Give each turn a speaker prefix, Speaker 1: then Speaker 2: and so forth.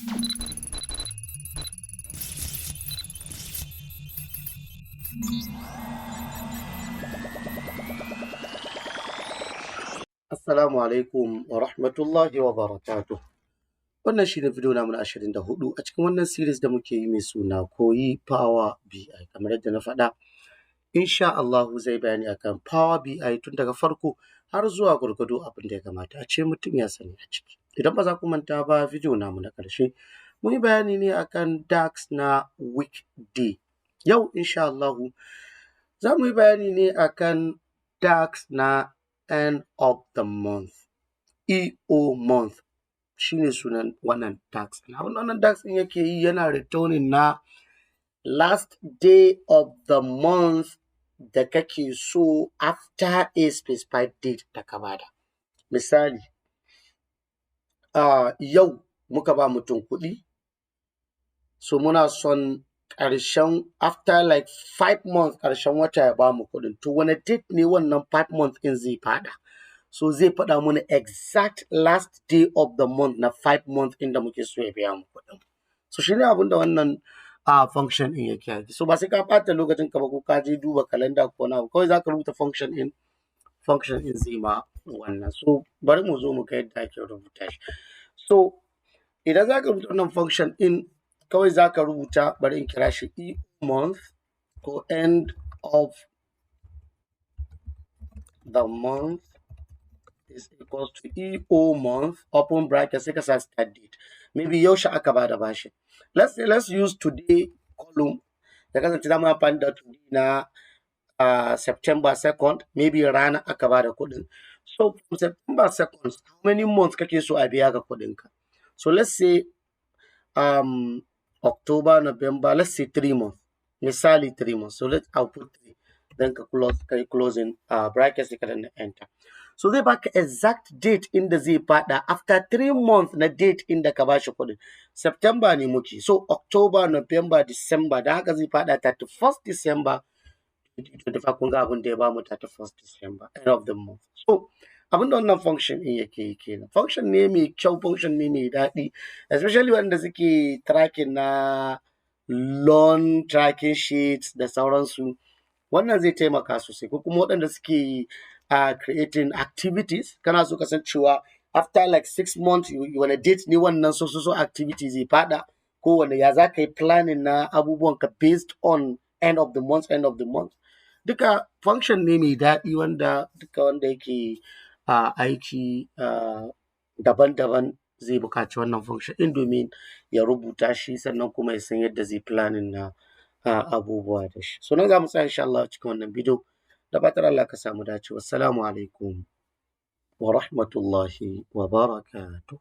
Speaker 1: Assalamu alaikum wa rahmatullahi wa barakatuh. Wannan shi ne video namu na 24 a cikin wannan series da muke yi mai suna koyi Power BI. Kamar yadda na faɗa, insha Allahu zai bayani akan Power BI tun daga farko har zuwa gwargwado abin da ya kamata a ce mutum ya sani a ciki. Idan ba za ku manta ba, video namu na ƙarshe mun yi bayani ne akan DAX na weekday. Yau insha Allahu za mu yi bayani ne akan DAX na end of the month, EO month shi ne sunan wannan DAX. Wannan DAX ɗin yake yi yana returning na last day of the month da kake so after a specified date da ka bada. Misali, yau muka ba mutum kuɗi, so muna son ƙarshen after like 5 months ƙarshen wata ya bamu kuɗin. To wane date ne wannan 5 months ɗin zai faɗa? So zai faɗa mana exact last day of the month na 5 months ɗin da muke so ya biya mu kuɗin. So shi ne abin da wannan function ɗin yake aiki. So ba sai ka ɓata lokacin ka ba ko ka je duba kalanda ko na kawai za ka rubuta function ɗin zai ma wannan. So bari mu zo mu ga yadda ake rubuta shi. So idan za ka rubuta wannan function ɗin kawai za ka rubuta, bari in kira shi EO month ko end of the month is equals to EO month, open bracket, sai ka sa start date. Maybe yaushe aka bada bashi. Let's use today column. Ya kasance za mu amfani da today na September 2nd, maybe rana aka bada kuɗin. So from September 2nd, how many months kake so a biya ka kuɗinka? So let's say October, November, let's say 3 months. Misali 3 months. So I'll put 3. Then ka closing bracket sai ka danna enter. So zai baka exact date inda zai faɗa after 3 months na date inda ka bashi kuɗin. September ne muke. So October, November, December, da haka zai faɗa 31st December 2025. Kun ga abin da ya bamu 31st December, end of the month. So abin da wannan function ɗin yake yi kenan. Function ne mai kyau, function ne mai daɗi, especially wanda suke tracking na loan tracking sheets da sauransu. Wannan zai taimaka sosai, ko kuma waɗanda suke creating activities, kana so ka san cewa after like 6 months wani date ne wannan so activity zai faɗa, ko wanda ya za ka yi planning na abubuwanka based on end of the month. Duka function ne mai daɗi wanda duka wanda yake aiki daban-daban zai buƙaci wannan function ɗin domin ya rubuta shi, sannan kuma ya san yadda zai planning na abubuwa da shi. So nan za mu tsaya insha Allah cikin wannan bidiyo. Da fatar Allah ka samu dace. Wassalamu alaikum wa rahmatullahi wa barakatuh.